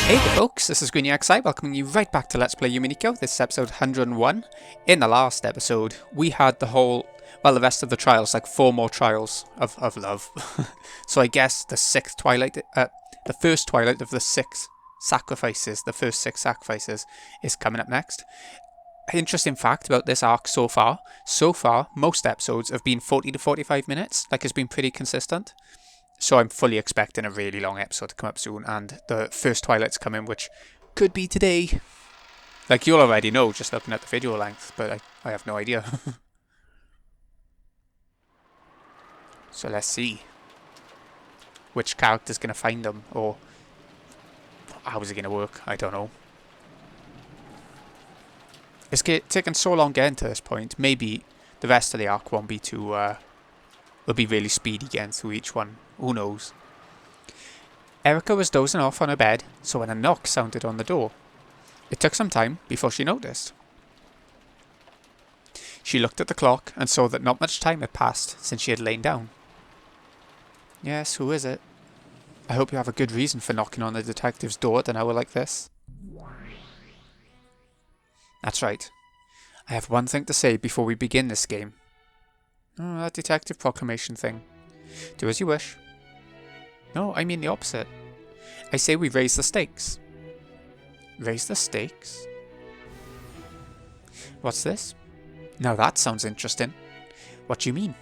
Hey there folks, this is GreenXI welcoming you right back to Let's Play Umineko. This is episode 101. In the last episode, we had the rest of the trials, like 4 more trials of love. So I guess the first Twilight of the 6 sacrifices, the first 6 sacrifices, is coming up next. An interesting fact about this arc so far, most episodes have been 40 to 45 minutes, like it's been pretty consistent. So I'm fully expecting a really long episode to come up soon, and the first Twilight's coming, which could be today. Like, you'll already know just looking at the video length, but I have no idea. So let's see which character's going to find them, or how is it going to work, I don't know. It's taken so long getting to this point, maybe the rest of the arc won't be too, will be really speedy getting through each one. Who knows? Erika was dozing off on her bed, so when a knock sounded on the door. It took some time before she noticed. She looked at the clock and saw that not much time had passed since she had lain down. Yes, who is it? I hope you have a good reason for knocking on the detective's door at an hour like this. That's right. I have one thing to say before we begin this game. Oh, that detective proclamation thing. Do as you wish. No, I mean the opposite. I say we raise the stakes. Raise the stakes? What's this? Now that sounds interesting. What do you mean?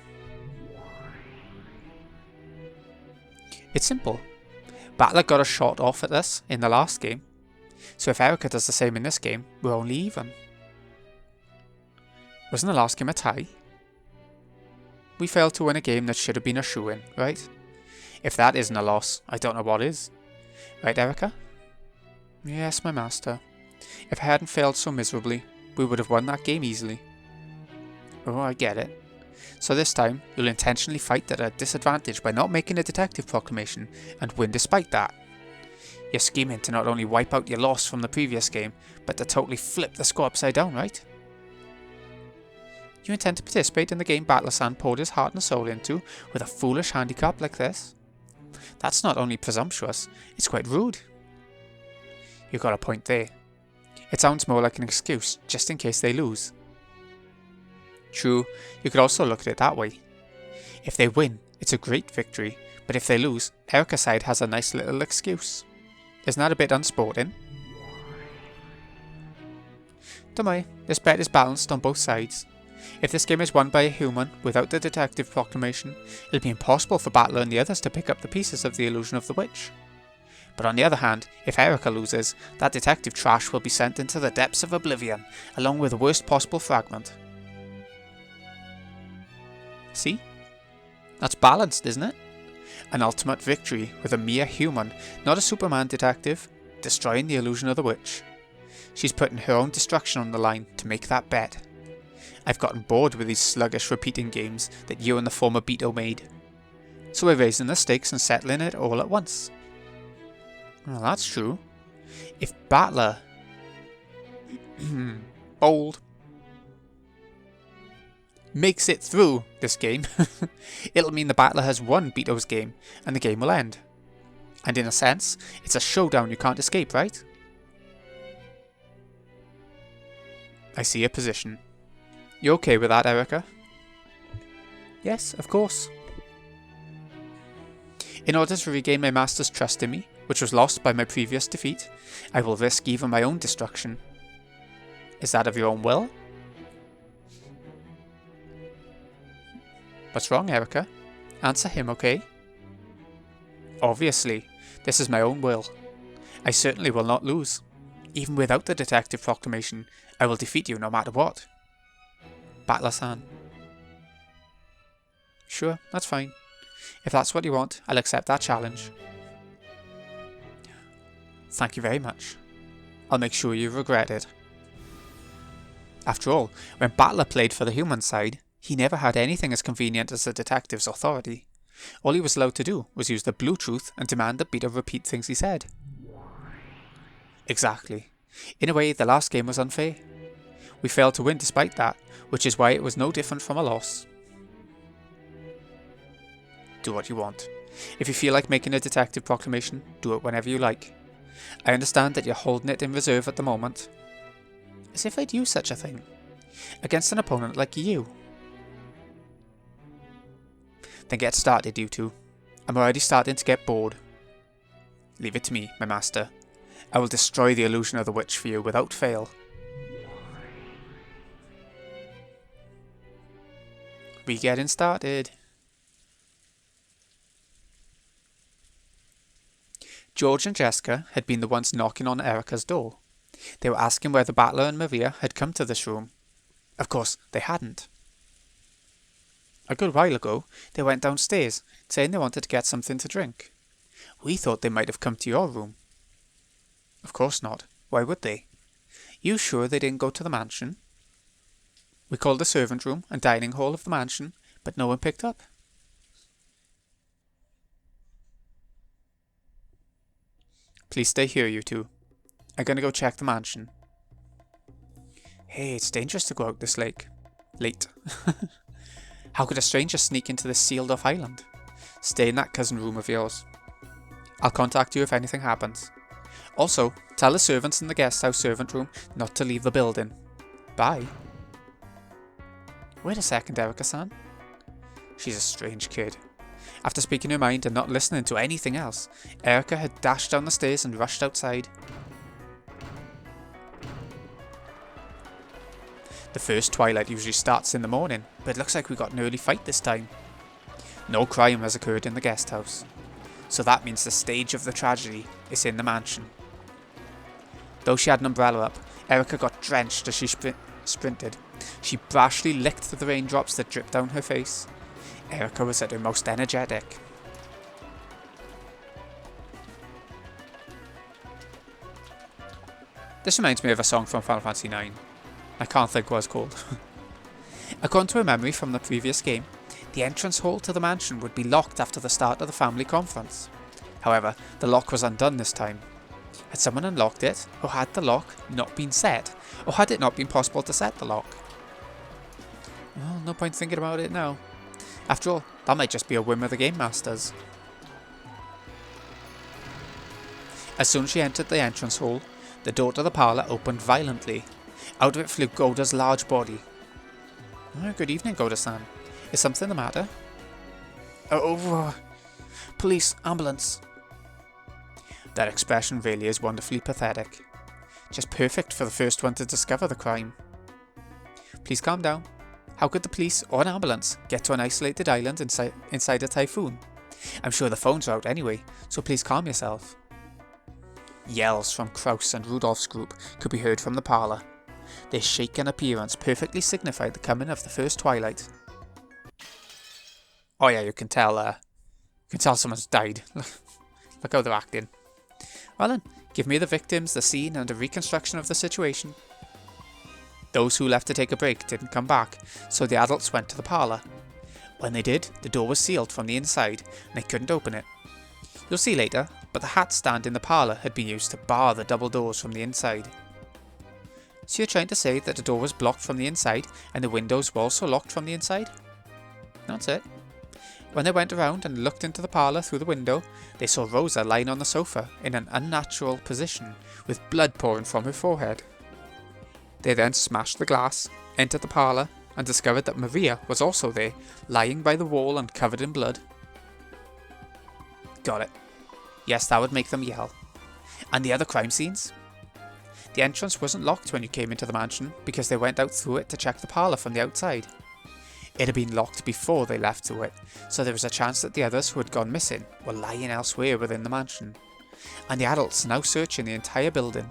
It's simple. Battler got a shot off at this in the last game. So if Erika does the same in this game, we're only even. Wasn't the last game a tie? We failed to win a game that should have been a shoo-in, right? If that isn't a loss, I don't know what is. Right, Erika? Yes, my master. If I hadn't failed so miserably, we would have won that game easily. Oh, I get it. So this time, you'll intentionally fight at a disadvantage by not making a detective proclamation, and win despite that. You're scheming to not only wipe out your loss from the previous game, but to totally flip the score upside down, right? You intend to participate in the game Battler-san poured his heart and soul into with a foolish handicap like this? That's not only presumptuous, it's quite rude. You got a point there. It sounds more like an excuse, just in case they lose. True, you could also look at it that way. If they win, it's a great victory, but if they lose, Erika's side has a nice little excuse. Isn't that a bit unsporting? Don't worry, this bet is balanced on both sides. If this game is won by a human without the detective proclamation, it'll be impossible for Battler and the others to pick up the pieces of the illusion of the witch. But on the other hand, if Erika loses, that detective trash will be sent into the depths of oblivion, along with the worst possible fragment. See? That's balanced, isn't it? An ultimate victory with a mere human, not a Superman detective, destroying the illusion of the witch. She's putting her own destruction on the line to make that bet. I've gotten bored with these sluggish repeating games that you and the former Beto made. So we're raising the stakes and settling it all at once. Well, that's true. If Battler... bold... makes it through this game, it'll mean the Battler has won Beto's game, and the game will end. And in a sense, it's a showdown you can't escape, right? I see your position. You okay with that, Erika? Yes, of course. In order to regain my master's trust in me, which was lost by my previous defeat, I will risk even my own destruction. Is that of your own will? What's wrong, Erika? Answer him, okay? Obviously, this is my own will. I certainly will not lose. Even without the detective proclamation, I will defeat you no matter what. Battler-san. Sure, that's fine. If that's what you want, I'll accept that challenge. Thank you very much. I'll make sure you regret it. After all, when Battler played for the human side, he never had anything as convenient as the detective's authority. All he was allowed to do was use the blue truth and demand that Beto repeat things he said. Exactly. In a way, the last game was unfair. We failed to win despite that, which is why it was no different from a loss. Do what you want. If you feel like making a detective proclamation, do it whenever you like. I understand that you're holding it in reserve at the moment. As if I'd use such a thing. Against an opponent like you. Then get started, you two. I'm already starting to get bored. Leave it to me, my master. I will destroy the illusion of the witch for you without fail. We getting started. George and Jessica had been the ones knocking on Erika's door. They were asking whether Battler and Maria had come to this room. Of course, they hadn't. A good while ago, they went downstairs, saying they wanted to get something to drink. We thought they might have come to your room. Of course not. Why would they? You sure they didn't go to the mansion? We called the servant room and dining hall of the mansion, but no one picked up. Please stay here, you two. I'm gonna go check the mansion. Hey, it's dangerous to go out this late. How could a stranger sneak into this sealed-off island? Stay in that cousin room of yours. I'll contact you if anything happens. Also, tell the servants in the guest house servant room not to leave the building. Bye. Wait a second, Erika-san. She's a strange kid. After speaking her mind and not listening to anything else, Erika had dashed down the stairs and rushed outside. The first Twilight usually starts in the morning, but it looks like we got an early fight this time. No crime has occurred in the guest house, so that means the stage of the tragedy is in the mansion. Though she had an umbrella up, Erika got drenched as she sprinted. She brashly licked the raindrops that dripped down her face. Erika was at her most energetic. This reminds me of a song from Final Fantasy IX. I can't think what it's called. According to a memory from the previous game, the entrance hall to the mansion would be locked after the start of the family conference. However, the lock was undone this time. Had someone unlocked it, or had the lock not been set, or had it not been possible to set the lock? Well, no point thinking about it now. After all, that might just be a whim of the Game Masters. As soon as she entered the entrance hall, the door to the parlour opened violently. Out of it flew Goda's large body. Oh, good evening, Goda-san. Is something the matter? Police, ambulance. That expression really is wonderfully pathetic. Just perfect for the first one to discover the crime. Please calm down. How could the police or an ambulance get to an isolated island inside a typhoon? I'm sure the phones are out anyway, so please calm yourself. Yells from Kraus and Rudolph's group could be heard from the parlour. Their shaken appearance perfectly signified the coming of the first Twilight. Oh yeah, you can tell someone's died. Look how they're acting. Well then, give me the victims, the scene, and a reconstruction of the situation. Those who left to take a break didn't come back, so the adults went to the parlour. When they did, the door was sealed from the inside, and they couldn't open it. You'll see later, but the hat stand in the parlour had been used to bar the double doors from the inside. So you're trying to say that the door was blocked from the inside, and the windows were also locked from the inside? That's it. When they went around and looked into the parlour through the window, they saw Rosa lying on the sofa in an unnatural position, with blood pouring from her forehead. They then smashed the glass, entered the parlour, and discovered that Maria was also there, lying by the wall and covered in blood. Got it. Yes, that would make them yell. And the other crime scenes? The entrance wasn't locked when you came into the mansion, because they went out through it to check the parlour from the outside. It had been locked before they left through it, so there was a chance that the others who had gone missing were lying elsewhere within the mansion. And the adults now searching the entire building.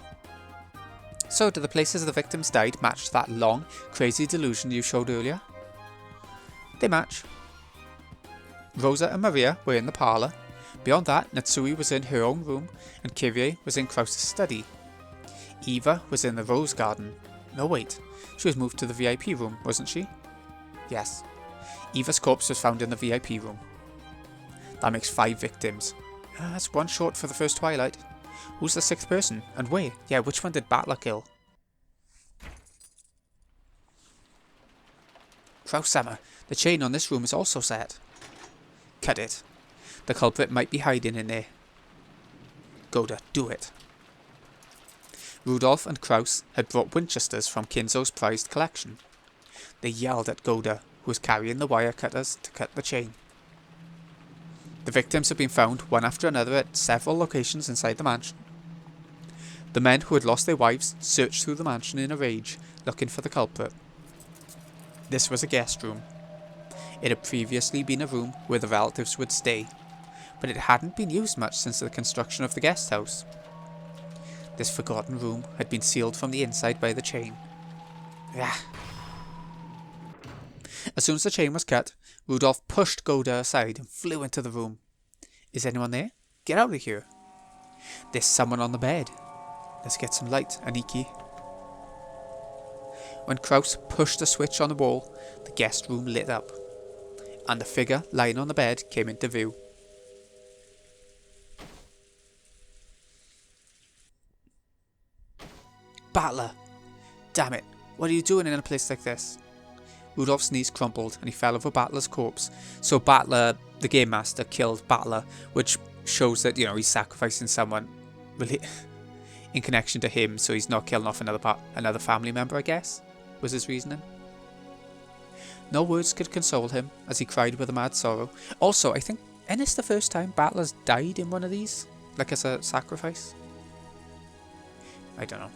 So, do the places the victims died match that long, crazy delusion you showed earlier? They match. Rosa and Maria were in the parlour. Beyond that, Natsui was in her own room, and Kyrie was in Kraus's study. Eva was in the rose garden. No wait, she was moved to the VIP room, wasn't she? Yes. Eva's corpse was found in the VIP room. That makes 5 victims. That's one short for the first Twilight. Who's the 6th person? And where? Yeah, which one did Battler kill? Kraus-sama, the chain on this room is also set. Cut it. The culprit might be hiding in there. Goda, do it. Rudolph and Kraus had brought Winchesters from Kinzo's prized collection. They yelled at Goda, who was carrying the wire cutters to cut the chain. The victims had been found one after another at several locations inside the mansion. The men who had lost their wives searched through the mansion in a rage, looking for the culprit. This was a guest room. It had previously been a room where the relatives would stay, but it hadn't been used much since the construction of the guest house. This forgotten room had been sealed from the inside by the chain. Ah. As soon as the chain was cut, Rudolph pushed Goda aside and flew into the room. Is anyone there? Get out of here. There's someone on the bed. Let's get some light, Aniki. When Kraus pushed the switch on the wall, the guest room lit up, and the figure lying on the bed came into view. Battler! Damn it, what are you doing in a place like this? Rudolph's knees crumpled and he fell over Battler's corpse. So Battler, the game master, killed Battler, which shows that, he's sacrificing someone really in connection to him, so he's not killing off another family member, I guess, was his reasoning. No words could console him as he cried with a mad sorrow. Also, I think, isn't this the first time Battler's died in one of these? Like as a sacrifice? I don't know.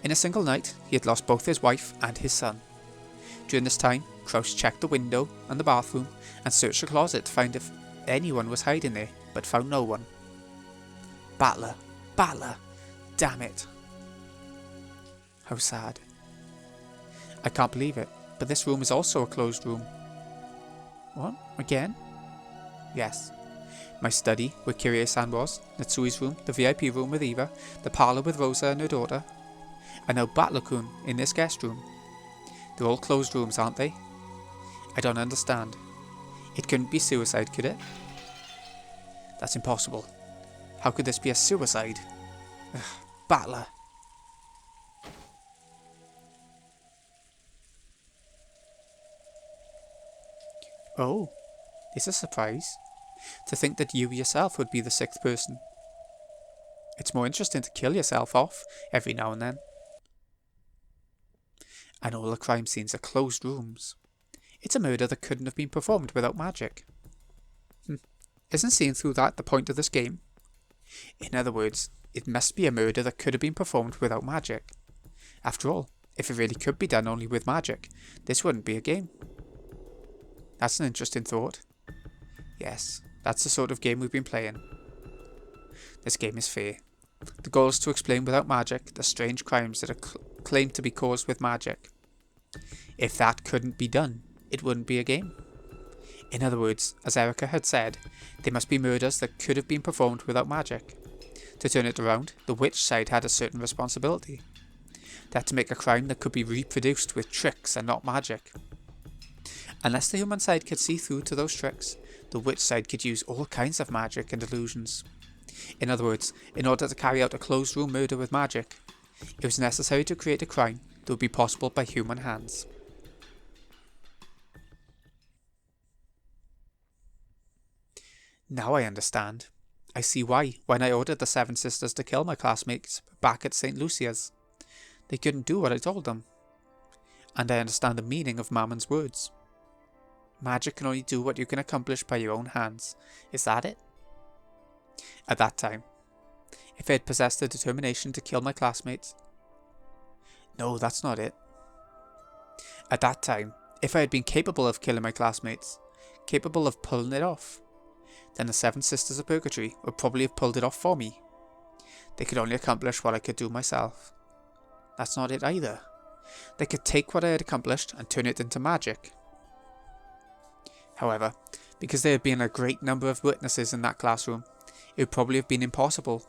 In a single night, he had lost both his wife and his son. During this time, Kraus checked the window and the bathroom and searched the closet to find if anyone was hiding there, but found no one. Battler! Battler! Damn it! How sad. I can't believe it, but this room is also a closed room. What? Again? Yes. My study, where Kirie-san was, Natsui's room, the VIP room with Eva, the parlour with Rosa and her daughter, and now Battler-kun in this guest room. They're all closed rooms, aren't they? I don't understand. It couldn't be suicide, could it? That's impossible. How could this be a suicide? Ugh, Battler. Oh, it's a surprise. To think that you yourself would be the sixth person. It's more interesting to kill yourself off every now and then. And all the crime scenes are closed rooms. It's a murder that couldn't have been performed without magic. Isn't seeing through that the point of this game? In other words, it must be a murder that could have been performed without magic. After all, if it really could be done only with magic, this wouldn't be a game. That's an interesting thought. Yes, that's the sort of game we've been playing. This game is fair. The goal is to explain without magic the strange crimes that are claimed to be caused with magic. If that couldn't be done, it wouldn't be a game. In other words, as Erika had said, there must be murders that could have been performed without magic. To turn it around, the witch side had a certain responsibility. They had to make a crime that could be reproduced with tricks and not magic. Unless the human side could see through to those tricks, the witch side could use all kinds of magic and illusions. In other words, in order to carry out a closed room murder with magic, it was necessary to create a crime that would be possible by human hands. Now I understand. I see why, when I ordered the Seven Sisters to kill my classmates back at St. Lucia's, they couldn't do what I told them. And I understand the meaning of Mammon's words. Magic can only do what you can accomplish by your own hands. Is that it? At that time, if I had possessed the determination to kill my classmates... No, that's not it. At that time, if I had been capable of killing my classmates, capable of pulling it off, then the Seven Sisters of Purgatory would probably have pulled it off for me. They could only accomplish what I could do myself. That's not it either. They could take what I had accomplished and turn it into magic. However, because there had been a great number of witnesses in that classroom, it would probably have been impossible.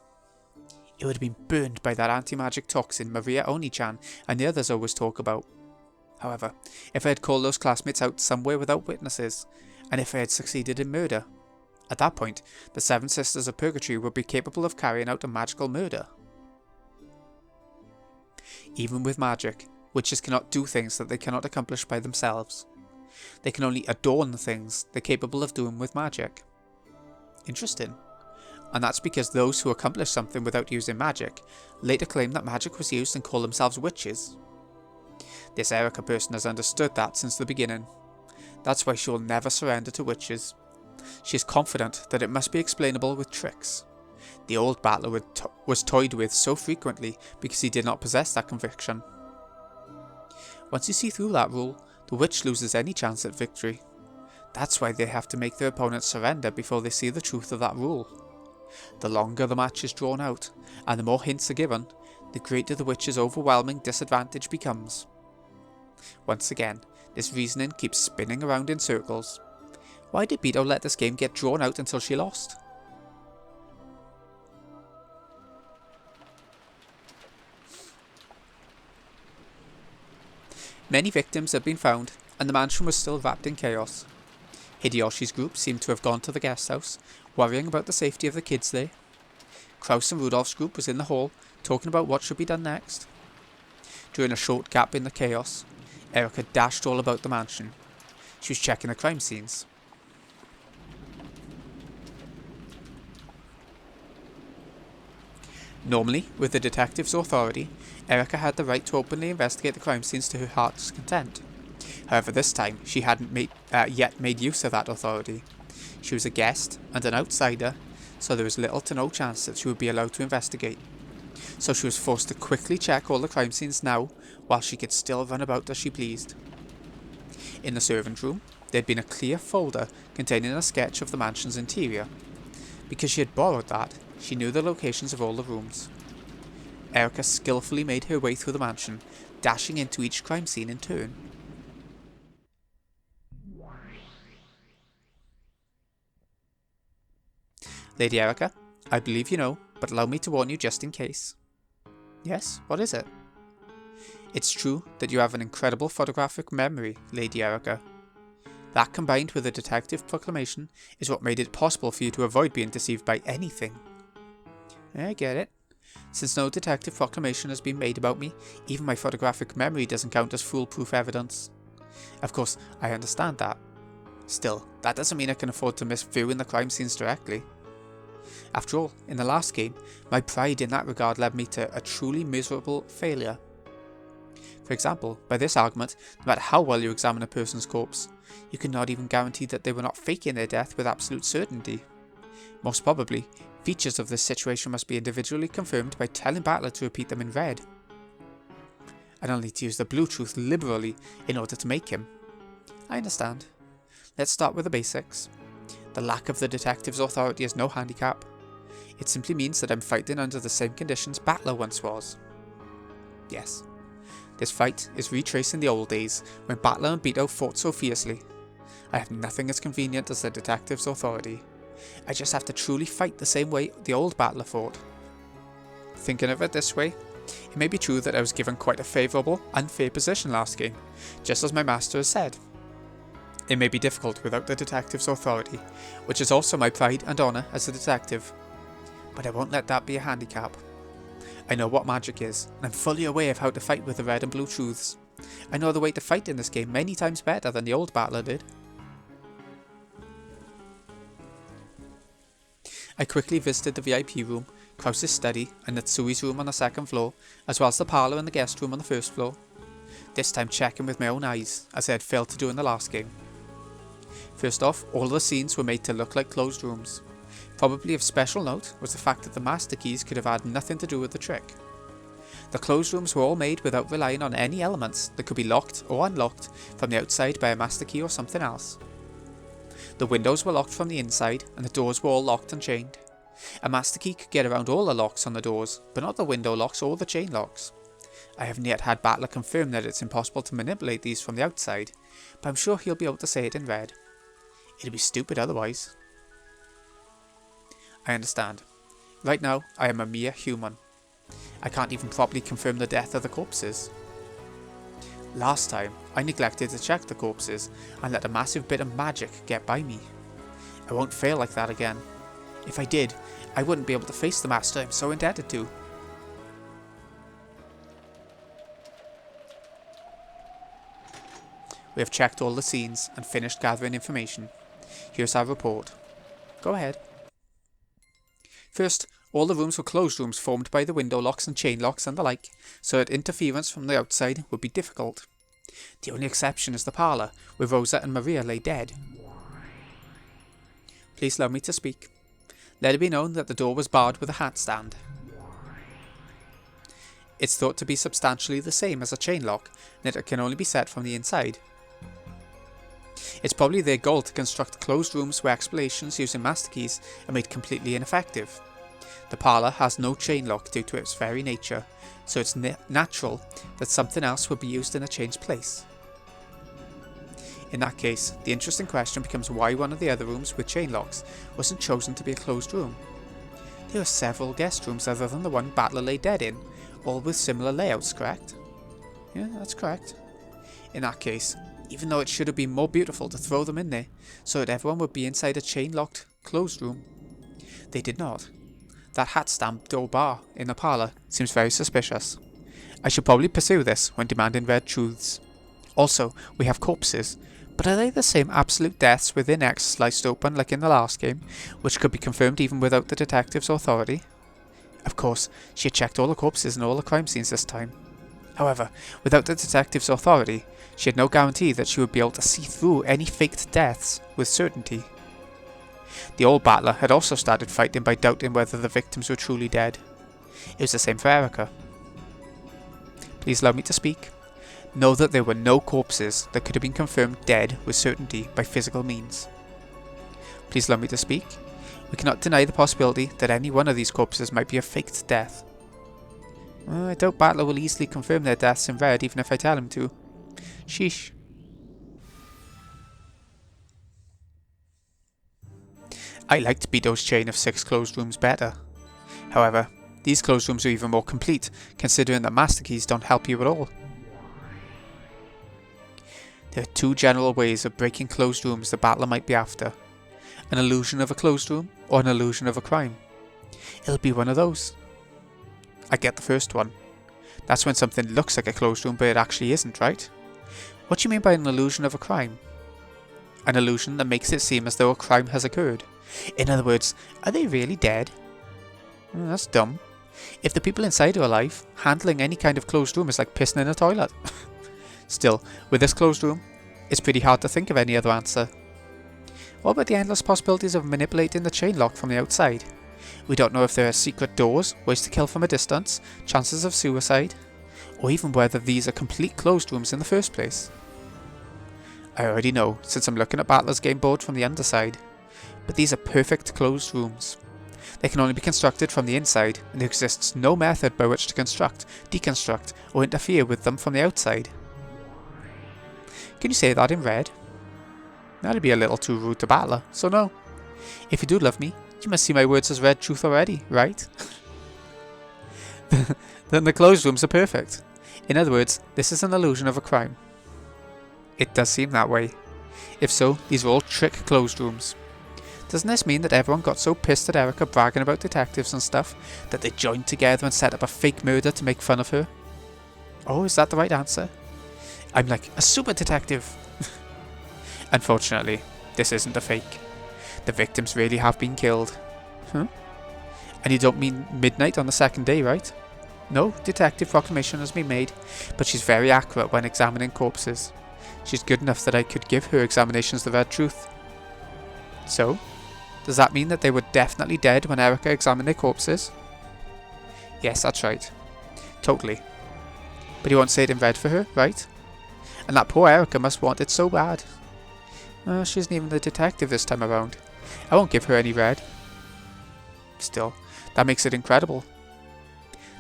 It would have been burned by that anti-magic toxin Maria Oni-chan and the others always talk about. However, if I had called those classmates out somewhere without witnesses, and if I had succeeded in murder, at that point, the Seven Sisters of Purgatory would be capable of carrying out a magical murder. Even with magic, witches cannot do things that they cannot accomplish by themselves. They can only adorn the things they're capable of doing with magic. Interesting. and that's because those who accomplish something without using magic later claim that magic was used and call themselves witches. This Erika person has understood that since the beginning. That's why she will never surrender to witches. She is confident that it must be explainable with tricks. The old battler was toyed with so frequently because he did not possess that conviction. Once you see through that rule, the witch loses any chance at victory. That's why they have to make their opponents surrender before they see the truth of that rule. The longer the match is drawn out, and the more hints are given, the greater the witch's overwhelming disadvantage becomes. Once again, this reasoning keeps spinning around in circles. Why did Beto let this game get drawn out until she lost? Many victims had been found, and the mansion was still wrapped in chaos. Hideyoshi's group seemed to have gone to the guest house, worrying about the safety of the kids there. Kraus and Rudolph's group was in the hall, talking about what should be done next. During a short gap in the chaos, Erika dashed all about the mansion. She was checking the crime scenes. Normally, with the detective's authority, Erika had the right to openly investigate the crime scenes to her heart's content. However, this time, she hadn't yet made use of that authority. She was a guest and an outsider, so there was little to no chance that she would be allowed to investigate. So she was forced to quickly check all the crime scenes now, while she could still run about as she pleased. In the servant room, there had been a clear folder containing a sketch of the mansion's interior. Because she had borrowed that, she knew the locations of all the rooms. Erika skillfully made her way through the mansion, dashing into each crime scene in turn. Lady Erika, I believe you know, but allow me to warn you just in case. Yes, what is it? It's true that you have an incredible photographic memory, Lady Erika. That combined with the detective proclamation is what made it possible for you to avoid being deceived by anything. I get it. Since no detective proclamation has been made about me, even my photographic memory doesn't count as foolproof evidence. Of course, I understand that. Still, that doesn't mean I can afford to miss viewing the crime scenes directly. After all, in the last game, my pride in that regard led me to a truly miserable failure. For example, by this argument, no matter how well you examine a person's corpse, you cannot even guarantee that they were not faking their death with absolute certainty. Most probably, features of this situation must be individually confirmed by telling Battler to repeat them in red. And I'll need to use the blue truth liberally in order to make him. I understand. Let's start with the basics. The lack of the detective's authority is no handicap. It simply means that I'm fighting under the same conditions Battler once was. Yes. This fight is retracing the old days when Battler and Beto fought so fiercely. I have nothing as convenient as the detective's authority. I just have to truly fight the same way the old Battler fought. Thinking of it this way, it may be true that I was given quite a favourable, unfair position last game, just as my master has said. It may be difficult without the detective's authority, which is also my pride and honour as a detective. But I won't let that be a handicap. I know what magic is, and I'm fully aware of how to fight with the red and blue truths. I know the way to fight in this game many times better than the old Battler did. I quickly visited the VIP room, Kraus's study, and Natsui's room on the second floor, as well as the parlour and the guest room on the first floor. This time checking with my own eyes, as I had failed to do in the last game. First off, all the scenes were made to look like closed rooms. Probably of special note was the fact that the master keys could have had nothing to do with the trick. The closed rooms were all made without relying on any elements that could be locked or unlocked from the outside by a master key or something else. The windows were locked from the inside and the doors were all locked and chained. A master key could get around all the locks on the doors, but not the window locks or the chain locks. I haven't yet had Battler confirm that it's impossible to manipulate these from the outside, but I'm sure he'll be able to say it in red. It'd be stupid otherwise. I understand. Right now, I am a mere human. I can't even properly confirm the death of the corpses. Last time, I neglected to check the corpses and let a massive bit of magic get by me. I won't fail like that again. If I did, I wouldn't be able to face the master I'm so indebted to. We have checked all the scenes and finished gathering information. Here's our report. Go ahead. First, all the rooms were closed rooms formed by the window locks and chain locks and the like, so that interference from the outside would be difficult. The only exception is the parlour, where Rosa and Maria lay dead. Please allow me to speak. Let it be known that the door was barred with a hat stand. It's thought to be substantially the same as a chain lock, and that it can only be set from the inside. It's probably their goal to construct closed rooms where explorations using master keys are made completely ineffective. The parlour has no chain lock due to its very nature, so it's natural that something else would be used in a changed place. In that case, the interesting question becomes why one of the other rooms with chain locks wasn't chosen to be a closed room. There are several guest rooms other than the one Battler lay dead in, all with similar layouts, correct? Yeah, that's correct. In that case, even though it should have been more beautiful to throw them in there, so that everyone would be inside a chain-locked, closed room, they did not. That hat-stamp door bar in the parlour seems very suspicious. I should probably pursue this when demanding red truths. Also, we have corpses, but are they the same absolute deaths with their necks sliced open like in the last game, which could be confirmed even without the detective's authority? Of course, she had checked all the corpses and all the crime scenes this time. However, without the detective's authority, she had no guarantee that she would be able to see through any faked deaths with certainty. The old battler had also started fighting by doubting whether the victims were truly dead. It was the same for Erika. Please allow me to speak. Know that there were no corpses that could have been confirmed dead with certainty by physical means. Please allow me to speak. We cannot deny the possibility that any one of these corpses might be a faked death. I doubt Battler will easily confirm their deaths in red even if I tell him to. Sheesh. I liked Bedo's chain of 6 closed rooms better. However, these closed rooms are even more complete, considering that master keys don't help you at all. There are 2 general ways of breaking closed rooms the Battler might be after. An illusion of a closed room, or an illusion of a crime. It'll be one of those. I get the first one. That's when something looks like a closed room but it actually isn't, right? What do you mean by an illusion of a crime? An illusion that makes it seem as though a crime has occurred. In other words, are they really dead? That's dumb. If the people inside are alive, handling any kind of closed room is like pissing in a toilet. Still, with this closed room, it's pretty hard to think of any other answer. What about the endless possibilities of manipulating the chain lock from the outside? We don't know if there are secret doors, ways to kill from a distance, chances of suicide, or even whether these are complete closed rooms in the first place. I already know, since I'm looking at Battler's game board from the underside, but these are perfect closed rooms. They can only be constructed from the inside, and there exists no method by which to construct, deconstruct, or interfere with them from the outside. Can you say that in red? That'd be a little too rude to Battler, so no. If you do love me, you must see my words as red truth already, right? Then the closed rooms are perfect. In other words, this is an illusion of a crime. It does seem that way. If so, these are all trick closed rooms. Doesn't this mean that everyone got so pissed at Erika bragging about detectives and stuff that they joined together and set up a fake murder to make fun of her? Oh, is that the right answer? I'm like a super detective. Unfortunately, this isn't a fake. The victims really have been killed. Huh? And you don't mean midnight on the second day, right? No, detective proclamation has been made, but she's very accurate when examining corpses. She's good enough that I could give her examinations the red truth. So, does that mean that they were definitely dead when Erika examined their corpses? Yes, that's right. Totally. But you won't say it in red for her, right? And that poor Erika must want it so bad. She isn't even the detective this time around. I won't give her any red. Still, that makes it incredible.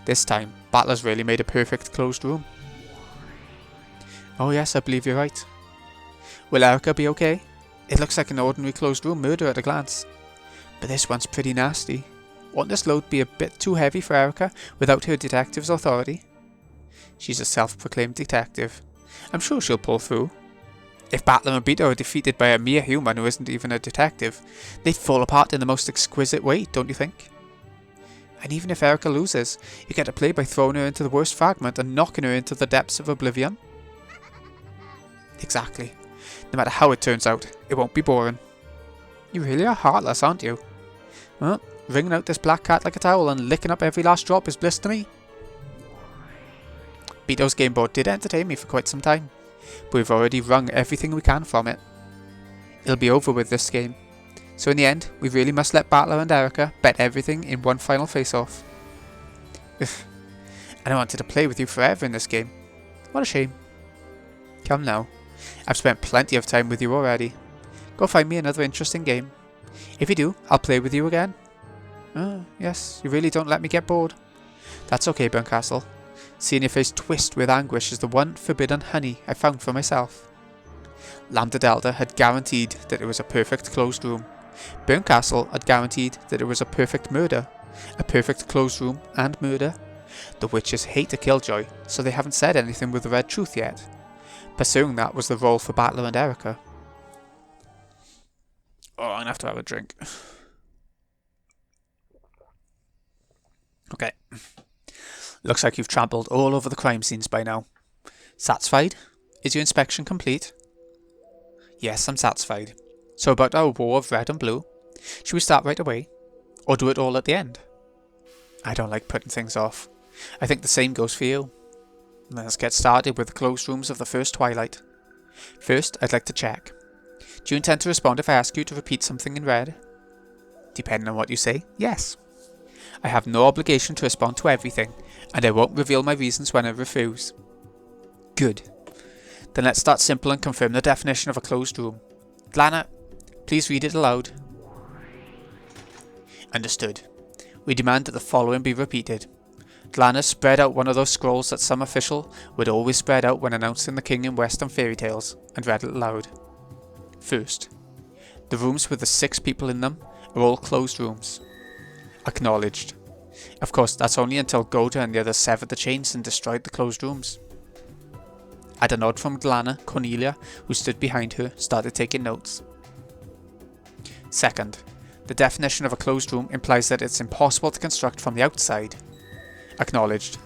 This time, Battler's really made a perfect closed room. Oh yes, I believe you're right. Will Erika be okay? It looks like an ordinary closed room murder at a glance. But this one's pretty nasty. Won't this load be a bit too heavy for Erika without her detective's authority? She's a self-proclaimed detective. I'm sure she'll pull through. If Battler and Beto are defeated by a mere human who isn't even a detective, they'd fall apart in the most exquisite way, don't you think? And even if Erika loses, you get to play by throwing her into the worst fragment and knocking her into the depths of oblivion. Exactly. No matter how it turns out, it won't be boring. You really are heartless, aren't you? Well, wringing out this black cat like a towel and licking up every last drop is bliss to me. Beto's game board did entertain me for quite some time, but we've already wrung everything we can from it. It'll be over with this game, so in the end, we really must let Battler and Erika bet everything in one final face-off. And I wanted to play with you forever in this game. What a shame. Come now, I've spent plenty of time with you already. Go find me another interesting game. If you do, I'll play with you again. Yes, you really don't let me get bored. That's okay, Burncastle. Seeing your face twist with anguish is the one forbidden honey I found for myself. Lambda Delta had guaranteed that it was a perfect closed room. Burncastle had guaranteed that it was a perfect murder. A perfect closed room and murder. The witches hate a killjoy, so they haven't said anything with the red truth yet. Pursuing that was the role for Battler and Erika. Oh, I'm gonna have to have a drink. Okay. Looks like you've trampled all over the crime scenes by now. Satisfied? Is your inspection complete? Yes, I'm satisfied. So about our war of red and blue, should we start right away? Or do it all at the end? I don't like putting things off. I think the same goes for you. Let's get started with the closed rooms of the first Twilight. First, I'd like to check. Do you intend to respond if I ask you to repeat something in red? Depending on what you say, yes. I have no obligation to respond to everything, and I won't reveal my reasons when I refuse. Good. Then let's start simple and confirm the definition of a closed room. Dlana, please read it aloud. Understood. We demand that the following be repeated. Dlana spread out one of those scrolls that some official would always spread out when announcing the king in western fairy tales, and read it aloud. First, the rooms with the 6 people in them are all closed rooms. Acknowledged. Of course, that's only until Goda and the others severed the chains and destroyed the closed rooms. At a nod from Dlana, Cornelia, who stood behind her, started taking notes. Second, the definition of a closed room implies that it's impossible to construct from the outside. Acknowledged.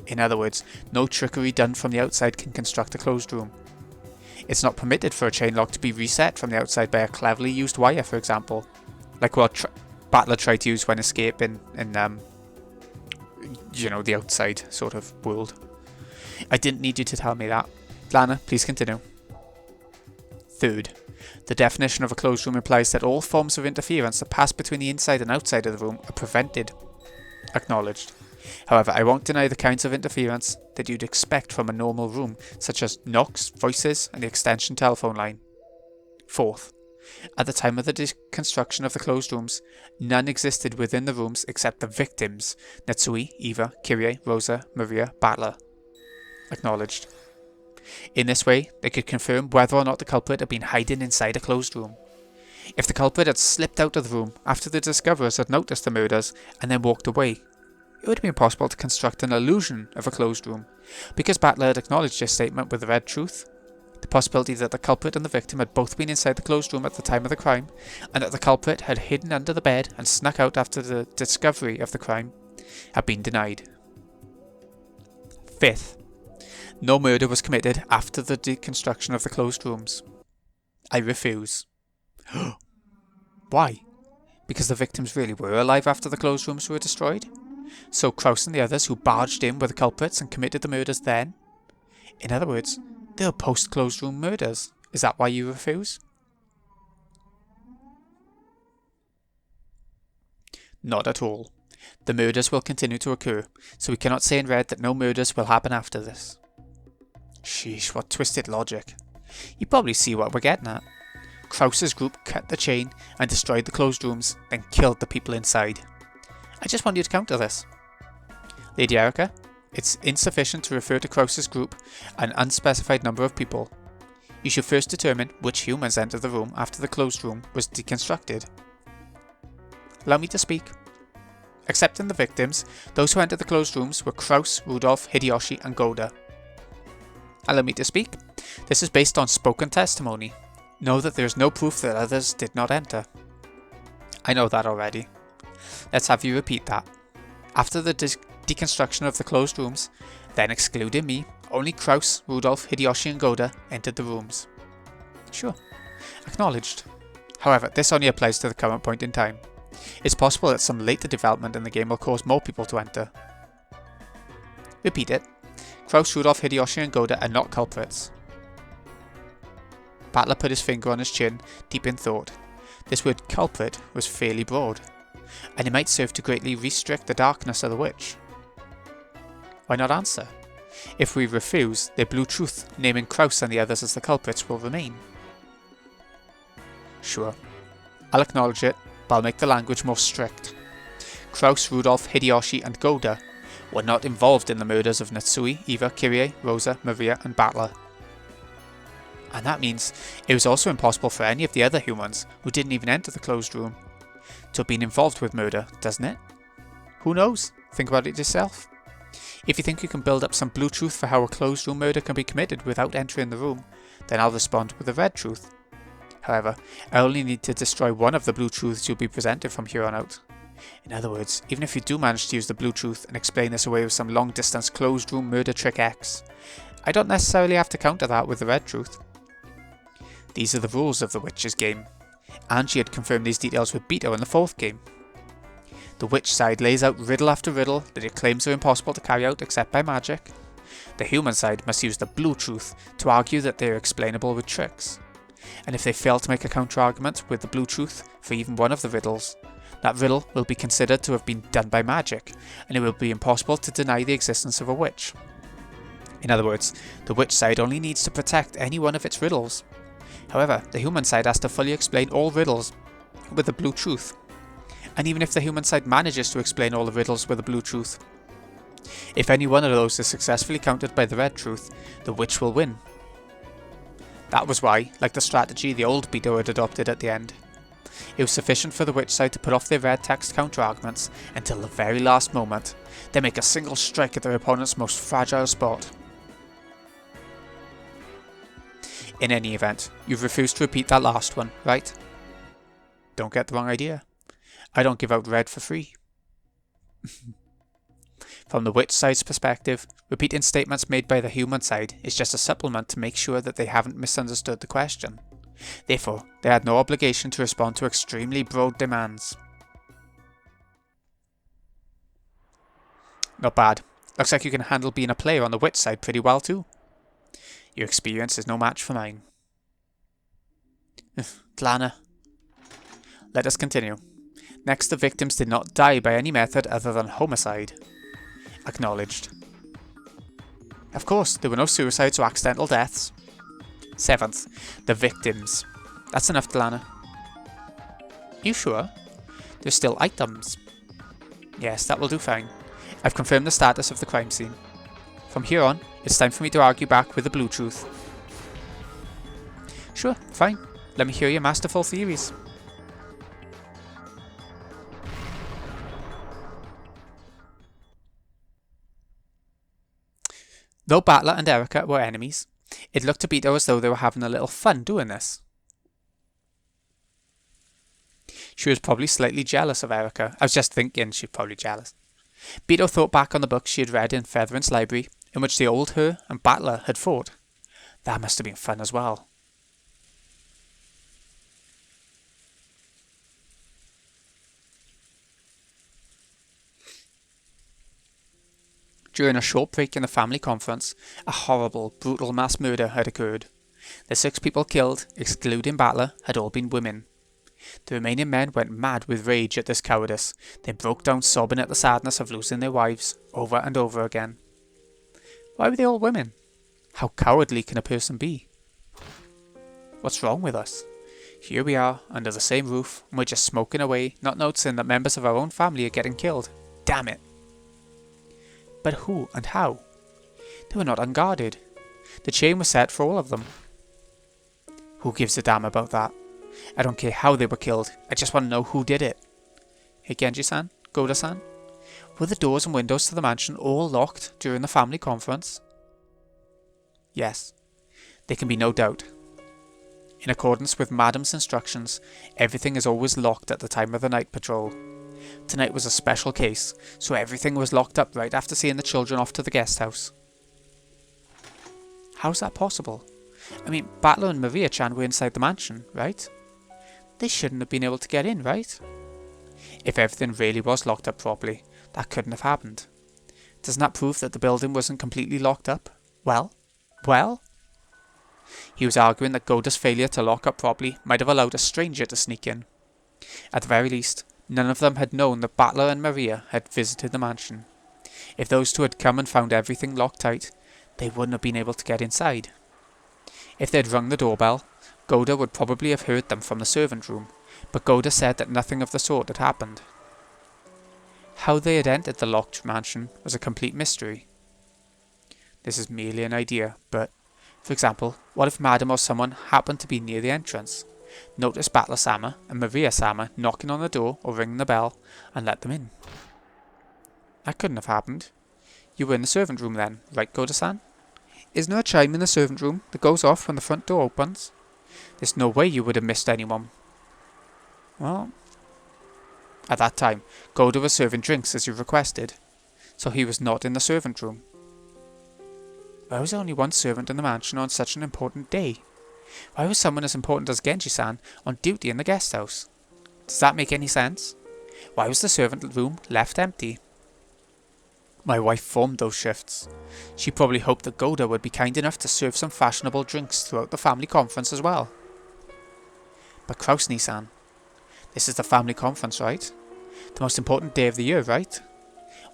In other words, no trickery done from the outside can construct a closed room. It's not permitted for a chain lock to be reset from the outside by a cleverly used wire, for example, like what Battler tried to use when escaping in the outside sort of world. I didn't need you to tell me that. Dlana, please continue. Third, the definition of a closed room implies that all forms of interference that pass between the inside and outside of the room are prevented. Acknowledged. However, I won't deny the kinds of interference that you'd expect from a normal room, such as knocks, voices, and the extension telephone line. Fourth, at the time of the deconstruction of the closed rooms, none existed within the rooms except the victims, Netsui, Eva, Kyrie, Rosa, Maria, Battler. Acknowledged. In this way, they could confirm whether or not the culprit had been hiding inside a closed room. If the culprit had slipped out of the room after the discoverers had noticed the murders and then walked away, it would have been possible to construct an illusion of a closed room. Because Battler had acknowledged his statement with the red truth, the possibility that the culprit and the victim had both been inside the closed room at the time of the crime, and that the culprit had hidden under the bed and snuck out after the discovery of the crime, had been denied. Fifth, no murder was committed after the deconstruction of the closed rooms. I refuse. Why? Because the victims really were alive after the closed rooms were destroyed? So Kraus and the others who barged in were the culprits and committed the murders then? In other words, they were post-closed room murders. Is that why you refuse? Not at all. The murders will continue to occur, so we cannot say in red that no murders will happen after this. Sheesh, what twisted logic. You probably see what we're getting at. Kraus's group cut the chain and destroyed the closed rooms, then killed the people inside. I just want you to counter this. Lady Erika, it's insufficient to refer to Kraus's group an unspecified number of people. You should first determine which humans entered the room after the closed room was deconstructed. Allow me to speak. Excepting the victims, those who entered the closed rooms were Kraus, Rudolph, Hideyoshi and Goda. Allow me to speak. This is based on spoken testimony. Know that there is no proof that others did not enter. I know that already. Let's have you repeat that. After the deconstruction of the closed rooms, then excluding me, only Kraus, Rudolph, Hideyoshi and Goda entered the rooms. Sure. Acknowledged. However, this only applies to the current point in time. It's possible that some later development in the game will cause more people to enter. Repeat it. Kraus, Rudolph, Hideyoshi and Goda are not culprits. Battler put his finger on his chin, deep in thought. This word culprit was fairly broad, and it might serve to greatly restrict the darkness of the witch. Why not answer? If we refuse, the blue truth, naming Kraus and the others as the culprits, will remain. Sure. I'll acknowledge it, but I'll make the language more strict. Kraus, Rudolph, Hideyoshi and Goda were not involved in the murders of Natsui, Eva, Kyrie, Rosa, Maria and Battler. And that means it was also impossible for any of the other humans who didn't even enter the closed room to have been involved with murder, doesn't it? Who knows? Think about it yourself. If you think you can build up some blue truth for how a closed room murder can be committed without entering the room, then I'll respond with a red truth. However, I only need to destroy one of the blue truths you'll be presented from here on out. In other words, even if you do manage to use the blue truth and explain this away with some long distance closed room murder trick X, I don't necessarily have to counter that with the red truth. These are the rules of the Witch's game, and she had confirmed these details with Beto in the 4th game. The Witch side lays out riddle after riddle that it claims are impossible to carry out except by magic. The human side must use the blue truth to argue that they are explainable with tricks. And if they fail to make a counter-argument with the blue truth for even one of the riddles, that riddle will be considered to have been done by magic, and it will be impossible to deny the existence of a witch. In other words, the Witch side only needs to protect any one of its riddles. However, the human side has to fully explain all riddles with the blue truth. And even if the human side manages to explain all the riddles with the blue truth, if any one of those is successfully countered by the red truth, the witch will win. That was why, like the strategy the old Beto had adopted at the end, it was sufficient for the witch side to put off their red text counter-arguments until the very last moment, then make a single strike at their opponent's most fragile spot. In any event, you've refused to repeat that last one, right? Don't get the wrong idea. I don't give out red for free. From the witch side's perspective, repeating statements made by the human side is just a supplement to make sure that they haven't misunderstood the question. Therefore, they had no obligation to respond to extremely broad demands. Not bad. Looks like you can handle being a player on the witch side pretty well too. Your experience is no match for mine. Dlana. Let us continue. Next, the victims did not die by any method other than homicide. Acknowledged. Of course, there were no suicides or accidental deaths. 7th, the victims. That's enough, Dlana. You sure? There's still items. Yes, that will do fine. I've confirmed the status of the crime scene. From here on, it's time for me to argue back with the blue truth. Sure, fine. Let me hear your masterful theories. Though Battler and Erika were enemies, it looked to Beto as though they were having a little fun doing this. She was probably slightly jealous of Erika. I was just thinking she's probably jealous. Beto thought back on the book she had read in Featherin's library, in which the old her and Battler had fought. That must have been fun as well. During a short break in the family conference, a horrible, brutal mass murder had occurred. The 6 people killed, excluding Battler, had all been women. The remaining men went mad with rage at this cowardice. They broke down sobbing at the sadness of losing their wives, over and over again. Why were they all women? How cowardly can a person be? What's wrong with us? Here we are, under the same roof, and we're just smoking away, not noticing that members of our own family are getting killed. Damn it! But who and how? They were not unguarded. The chain was set for all of them. Who gives a damn about that? I don't care how they were killed, I just want to know who did it. Hey Genji-san, Goda-san, were the doors and windows to the mansion all locked during the family conference? Yes, there can be no doubt. In accordance with Madam's instructions, everything is always locked at the time of the night patrol. Tonight was a special case, so everything was locked up right after seeing the children off to the guest house. How's that possible? I mean, Battler and Maria-chan were inside the mansion, right? They shouldn't have been able to get in, right? If everything really was locked up properly, that couldn't have happened. Doesn't that prove that the building wasn't completely locked up? Well? He was arguing that Goda's failure to lock up properly might have allowed a stranger to sneak in. At the very least, none of them had known that Battler and Maria had visited the mansion. If those two had come and found everything locked tight, they wouldn't have been able to get inside. If they had rung the doorbell, Goda would probably have heard them from the servant room, but Goda said that nothing of the sort had happened. How they had entered the locked mansion was a complete mystery. This is merely an idea, but, for example, what if Madam or someone happened to be near the entrance, noticed Battler-sama and Maria-sama knocking on the door or ringing the bell, and let them in? That couldn't have happened. You were in the servant room then, right, Goda-san? Isn't there a chime in the servant room that goes off when the front door opens? There's no way you would have missed anyone. Well, at that time, Goda was serving drinks as you requested, so he was not in the servant room. Why was there only one servant in the mansion on such an important day? Why was someone as important as Genji-san on duty in the guest house? Does that make any sense? Why was the servant room left empty? My wife formed those shifts. She probably hoped that Goda would be kind enough to serve some fashionable drinks throughout the family conference as well. But Kraus-ni-san, this is the family conference, right? The most important day of the year, right?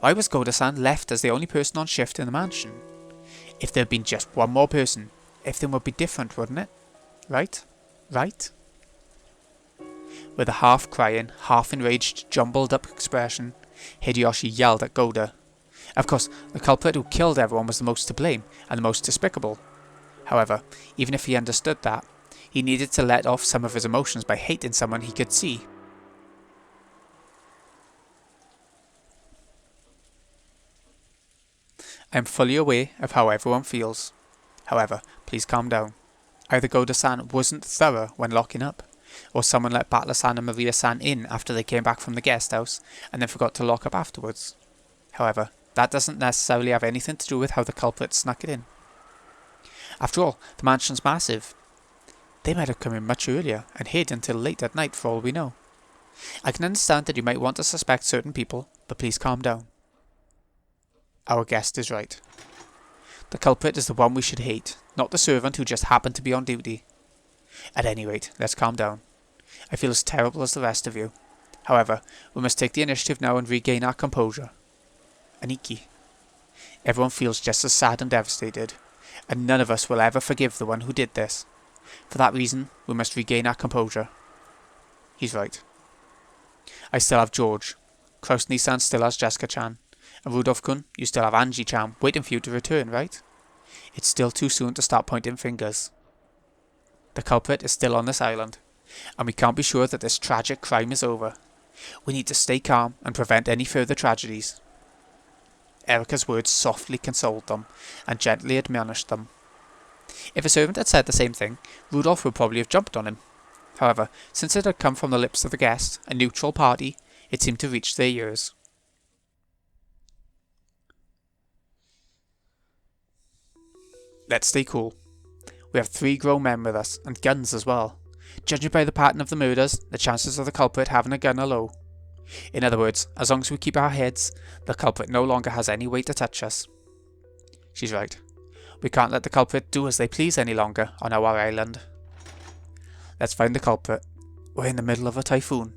Why was Goda-san left as the only person on shift in the mansion? If there had been just one more person, everything would be different, wouldn't it? Right? With a half-crying, half-enraged, jumbled-up expression, Hideyoshi yelled at Goda. Of course, the culprit who killed everyone was the most to blame, and the most despicable. However, even if he understood that, he needed to let off some of his emotions by hating someone he could see. I am fully aware of how everyone feels. However, please calm down. Either Goda-san wasn't thorough when locking up, or someone let Battler-san and Maria-san in after they came back from the guest house, and then forgot to lock up afterwards. However, that doesn't necessarily have anything to do with how the culprit snuck it in. After all, the mansion's massive. They might have come in much earlier and hid until late at night for all we know. I can understand that you might want to suspect certain people, but please calm down. Our guest is right. The culprit is the one we should hate, not the servant who just happened to be on duty. At any rate, let's calm down. I feel as terrible as the rest of you. However, we must take the initiative now and regain our composure. Aniki. Everyone feels just as sad and devastated, and none of us will ever forgive the one who did this. For that reason, we must regain our composure. He's right. I still have George. Kraus-ni-san still has Jessica-chan. And Rudolph-kun, you still have Angie-chan waiting for you to return, right? It's still too soon to start pointing fingers. The culprit is still on this island, and we can't be sure that this tragic crime is over. We need to stay calm and prevent any further tragedies. Erika's words softly consoled them, and gently admonished them. If a servant had said the same thing, Rudolph would probably have jumped on him. However, since it had come from the lips of the guest, a neutral party, it seemed to reach their ears. Let's stay cool. We have 3 grown men with us, and guns as well. Judging by the pattern of the murders, the chances of the culprit having a gun are low. In other words, as long as we keep our heads, the culprit no longer has any way to touch us. She's right. We can't let the culprit do as they please any longer on our island. Let's find the culprit. We're in the middle of a typhoon.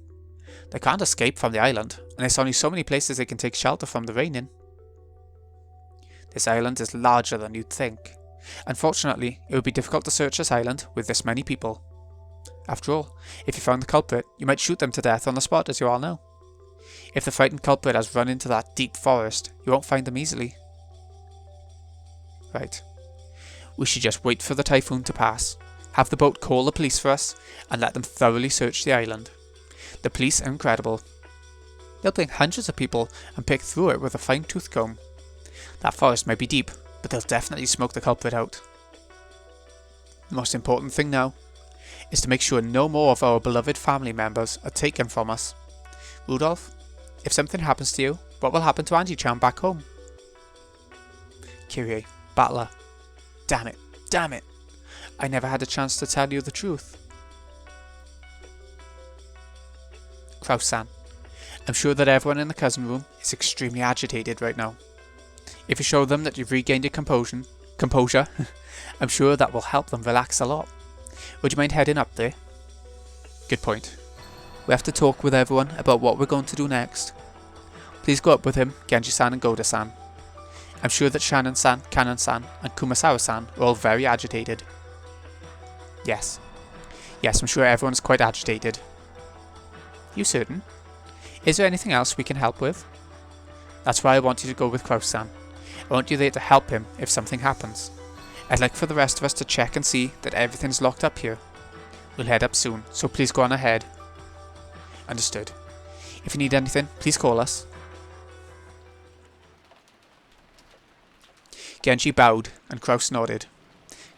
They can't escape from the island, and there's only so many places they can take shelter from the rain in. This island is larger than you'd think. Unfortunately, it would be difficult to search this island with this many people. After all, if you found the culprit, you might shoot them to death on the spot, as you all know. If the frightened culprit has run into that deep forest, you won't find them easily. Right. We should just wait for the typhoon to pass, have the boat call the police for us, and let them thoroughly search the island. The police are incredible. They'll bring hundreds of people and pick through it with a fine tooth comb. That forest might be deep, but they'll definitely smoke the culprit out. The most important thing now is to make sure no more of our beloved family members are taken from us. Rudolph, if something happens to you, what will happen to Angie-chan back home? Kyrie, Battler. Damn it. I never had a chance to tell you the truth. Kraus-san, I'm sure that everyone in the cousin room is extremely agitated right now. If you show them that you've regained your composure, I'm sure that will help them relax a lot. Would you mind heading up there? Good point. We have to talk with everyone about what we're going to do next. Please go up with him, Genji-san and Goda-san. I'm sure that Shannon-san, Kanon-san and Kumasawa-san are all very agitated. Yes. Yes, I'm sure everyone's quite agitated. You certain? Is there anything else we can help with? That's why I want you to go with Kraus-san. I want you there to help him if something happens. I'd like for the rest of us to check and see that everything's locked up here. We'll head up soon, so please go on ahead. Understood. If you need anything, please call us. Genji bowed and Kraus nodded.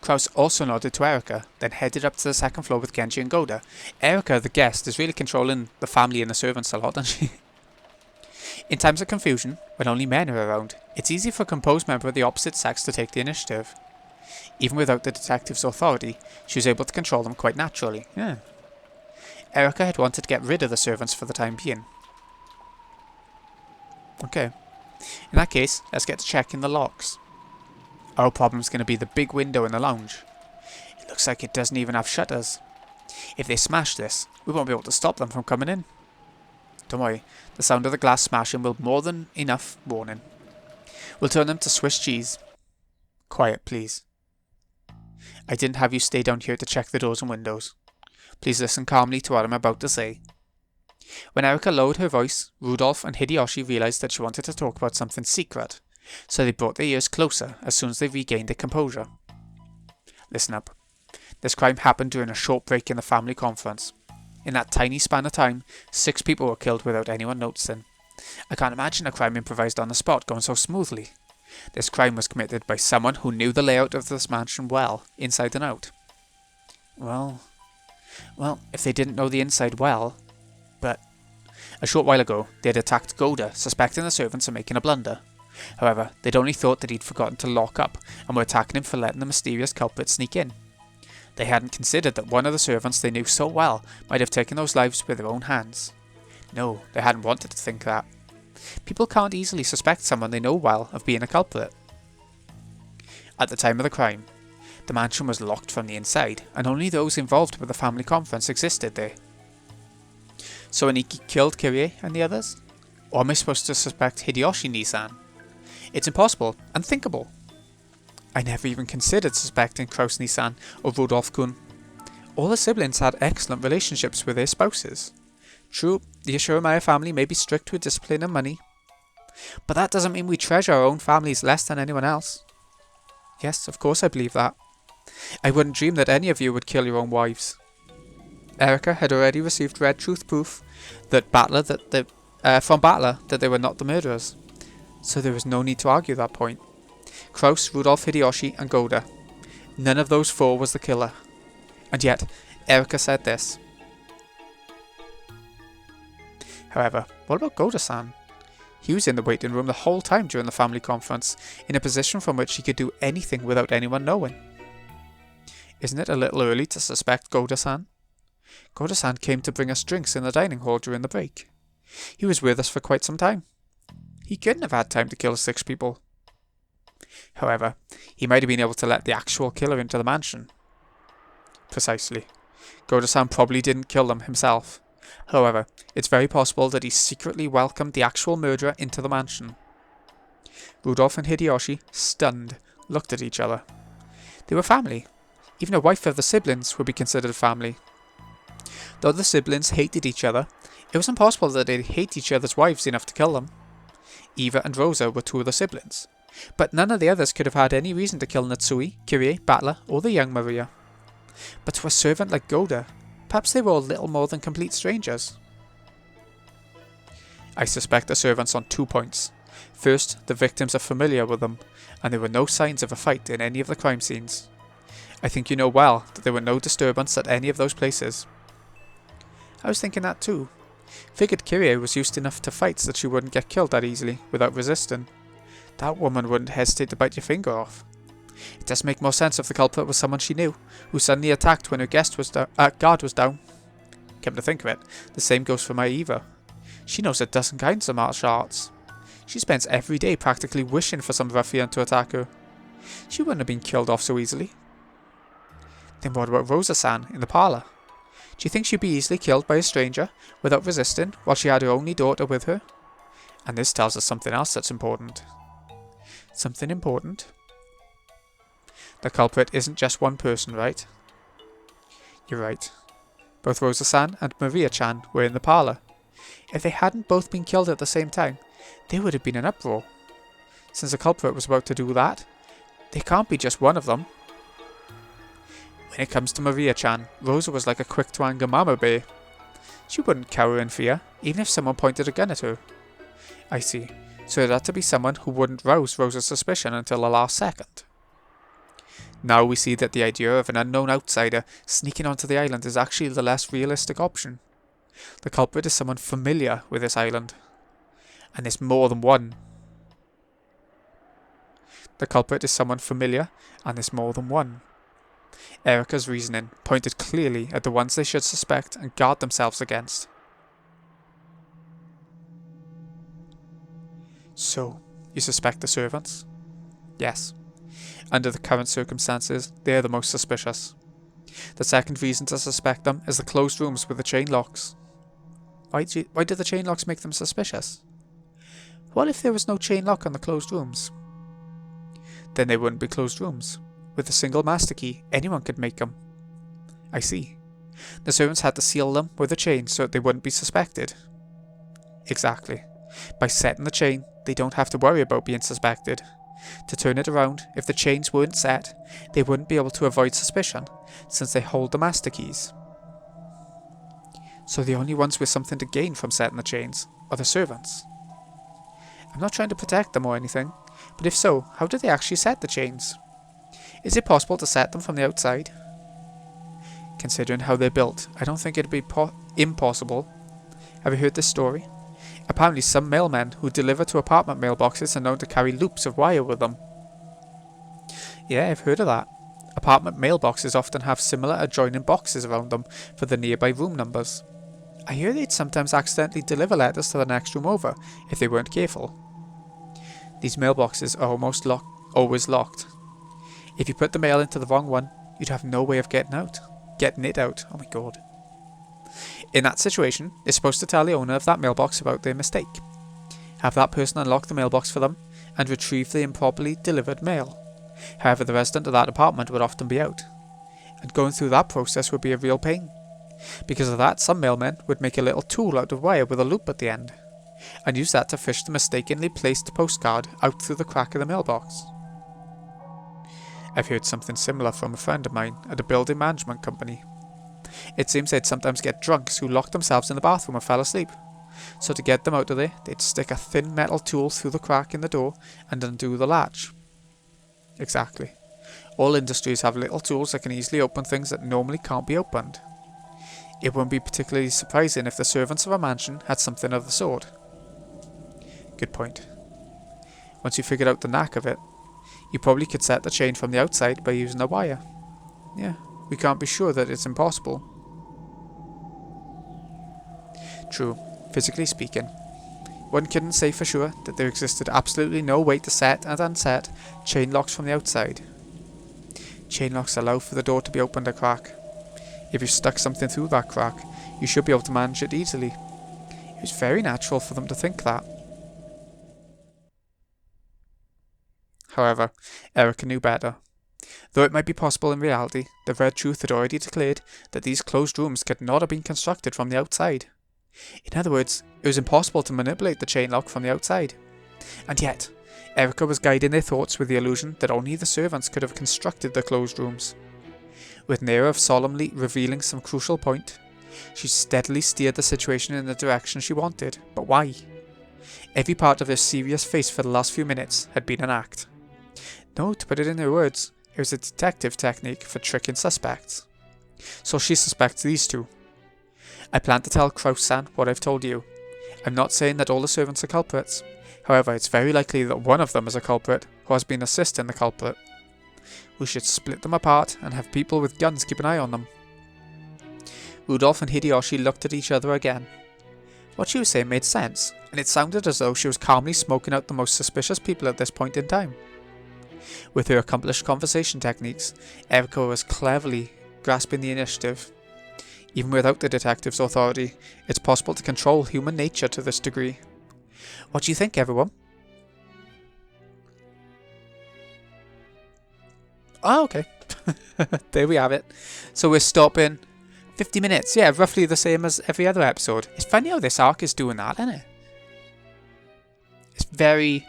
Kraus also nodded to Erika, then headed up to the second floor with Genji and Goda. Erika, the guest, is really controlling the family and the servants a lot, doesn't she? In times of confusion, when only men are around, it's easy for a composed member of the opposite sex to take the initiative. Even without the detective's authority, she was able to control them quite naturally. Yeah. Erika had wanted to get rid of the servants for the time being. Okay. In that case, let's get to checking the locks. Our problem's going to be the big window in the lounge. It looks like it doesn't even have shutters. If they smash this, we won't be able to stop them from coming in. Don't worry, the sound of the glass smashing will be more than enough warning. We'll turn them to Swiss cheese. Quiet, please. I didn't have you stay down here to check the doors and windows. Please listen calmly to what I'm about to say. When Erika lowered her voice, Rudolph and Hideyoshi realized that she wanted to talk about something secret, so they brought their ears closer as soon as they regained their composure. Listen up. This crime happened during a short break in the family conference. In that tiny span of time, 6 people were killed without anyone noticing. I can't imagine a crime improvised on the spot going so smoothly. This crime was committed by someone who knew the layout of this mansion well, inside and out. Well, if they didn't know the inside well, but... A short while ago, they had attacked Goda, suspecting the servants of making a blunder. However, they'd only thought that he'd forgotten to lock up, and were attacking him for letting the mysterious culprit sneak in. They hadn't considered that one of the servants they knew so well might have taken those lives with their own hands. No, they hadn't wanted to think that. People can't easily suspect someone they know well of being a culprit. At the time of the crime, the mansion was locked from the inside, and only those involved with the family conference existed there. So Aniki killed Kirie and the others? Or am I supposed to suspect Hideyoshi Nisan? It's impossible, unthinkable. I never even considered suspecting Kraus Nisan or Rudolph-kun. All the siblings had excellent relationships with their spouses. True, the Ashuramaya family may be strict with discipline and money, but that doesn't mean we treasure our own families less than anyone else. Yes, of course I believe that. I wouldn't dream that any of you would kill your own wives. Erika had already received red truth proof that from Battler that they were not the murderers, so there was no need to argue that point. Kraus, Rudolph, Hideyoshi and Goda. None of those 4 was the killer. And yet, Erika said this. However, what about Goda-san? He was in the waiting room the whole time during the family conference, in a position from which he could do anything without anyone knowing. Isn't it a little early to suspect Goda-san? Goda-san came to bring us drinks in the dining hall during the break. He was with us for quite some time. He couldn't have had time to kill 6 people. However, he might have been able to let the actual killer into the mansion. Precisely. Goda-san probably didn't kill them himself. However, it's very possible that he secretly welcomed the actual murderer into the mansion. Rudolph and Hideyoshi, stunned, looked at each other. They were family. Even a wife of the siblings would be considered family. Though the siblings hated each other, it was impossible that they'd hate each other's wives enough to kill them. Eva and Rosa were 2 of the siblings, but none of the others could have had any reason to kill Natsui, Kirie, Battler, or the young Maria. But to a servant like Goda, perhaps they were all little more than complete strangers. I suspect the servants on 2 points. First, the victims are familiar with them, and there were no signs of a fight in any of the crime scenes. I think you know well that there were no disturbance at any of those places. I was thinking that too. Figured Kirie was used enough to fights that she wouldn't get killed that easily, without resisting. That woman wouldn't hesitate to bite your finger off. It does make more sense if the culprit was someone she knew, who suddenly attacked when her guard was down. Come to think of it, the same goes for my Eva. She knows a dozen kinds of martial arts. She spends every day practically wishing for some ruffian to attack her. She wouldn't have been killed off so easily. Then what about Rosa-san in the parlour? Do you think she'd be easily killed by a stranger without resisting while she had her only daughter with her? And this tells us something else that's important. Something important? The culprit isn't just one person, right? You're right. Both Rosa-san and Maria-chan were in the parlour. If they hadn't both been killed at the same time, there would have been an uproar. Since the culprit was about to do that, there can't be just one of them. When it comes to Maria-chan, Rosa was like a quick-to-anger mama bear. She wouldn't cower in fear, even if someone pointed a gun at her. I see, so it had to be someone who wouldn't rouse Rosa's suspicion until the last second. Now we see that the idea of an unknown outsider sneaking onto the island is actually the less realistic option. The culprit is someone familiar with this island. And there's more than one. The culprit is someone familiar, and there's more than one. Erika's reasoning pointed clearly at the ones they should suspect and guard themselves against. So, you suspect the servants? Yes. Under the current circumstances, they're the most suspicious. The second reason to suspect them is the closed rooms with the chain locks. Why do the chain locks make them suspicious? What if there was no chain lock on the closed rooms? Then they wouldn't be closed rooms. With a single master key, anyone could make them. I see. The servants had to seal them with a chain so that they wouldn't be suspected. Exactly. By setting the chain, they don't have to worry about being suspected. To turn it around, if the chains weren't set, they wouldn't be able to avoid suspicion, since they hold the master keys. So the only ones with something to gain from setting the chains are the servants. I'm not trying to protect them or anything, but if so, how do they actually set the chains? Is it possible to set them from the outside? Considering how they're built, I don't think it'd be impossible. Have you heard this story? Apparently some mailmen who deliver to apartment mailboxes are known to carry loops of wire with them. Yeah, I've heard of that. Apartment mailboxes often have similar adjoining boxes around them for the nearby room numbers. I hear they'd sometimes accidentally deliver letters to the next room over if they weren't careful. These mailboxes are always locked. If you put the mail into the wrong one, you'd have no way of getting it out. Oh my god. In that situation, they're supposed to tell the owner of that mailbox about their mistake. Have that person unlock the mailbox for them and retrieve the improperly delivered mail. However, the resident of that apartment would often be out, and going through that process would be a real pain. Because of that, some mailmen would make a little tool out of wire with a loop at the end, and use that to fish the mistakenly placed postcard out through the crack of the mailbox. I've heard something similar from a friend of mine at a building management company. It seems they'd sometimes get drunks who locked themselves in the bathroom and fell asleep. So to get them out of there, they'd stick a thin metal tool through the crack in the door and undo the latch. Exactly. All industries have little tools that can easily open things that normally can't be opened. It wouldn't be particularly surprising if the servants of a mansion had something of the sort. Good point. Once you figured out the knack of it, you probably could set the chain from the outside by using a wire. Yeah, we can't be sure that it's impossible. True, physically speaking. One couldn't say for sure that there existed absolutely no way to set and unset chain locks from the outside. Chain locks allow for the door to be opened a crack. If you stuck something through that crack, you should be able to manage it easily. It was very natural for them to think that. However, Erika knew better. Though it might be possible in reality, the Red Truth had already declared that these closed rooms could not have been constructed from the outside. In other words, it was impossible to manipulate the chain lock from the outside. And yet, Erika was guiding their thoughts with the illusion that only the servants could have constructed the closed rooms. With an air of solemnly revealing some crucial point, she steadily steered the situation in the direction she wanted. But why? Every part of her serious face for the last few minutes had been an act. No, to put it in her words, it was a detective technique for tricking suspects. So she suspects these two. I plan to tell Kraus-san what I've told you. I'm not saying that all the servants are culprits. However, it's very likely that one of them is a culprit who has been assisting the culprit. We should split them apart and have people with guns keep an eye on them. Rudolph and Hideyoshi looked at each other again. What she was saying made sense, and it sounded as though she was calmly smoking out the most suspicious people at this point in time. With her accomplished conversation techniques, Erika was cleverly grasping the initiative. Even without the detective's authority, it's possible to control human nature to this degree. What do you think, everyone? Oh, okay. There we have it. So we're stopping 50 minutes. Yeah, roughly the same as every other episode. It's funny how this arc is doing that, isn't it? It's very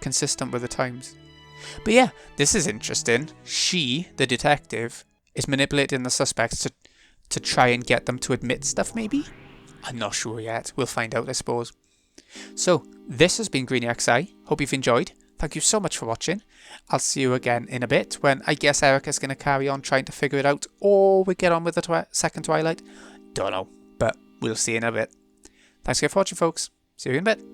consistent with the times. But yeah, this is interesting. She, the detective, is manipulating the suspects to try and get them to admit stuff, maybe? I'm not sure yet. We'll find out, I suppose. So, this has been Greeny XI. Hope you've enjoyed. Thank you so much for watching. I'll see you again in a bit when I guess Erika's going to carry on trying to figure it out, or we get on with the second Twilight. Don't know, but we'll see in a bit. Thanks again for watching, folks. See you in a bit.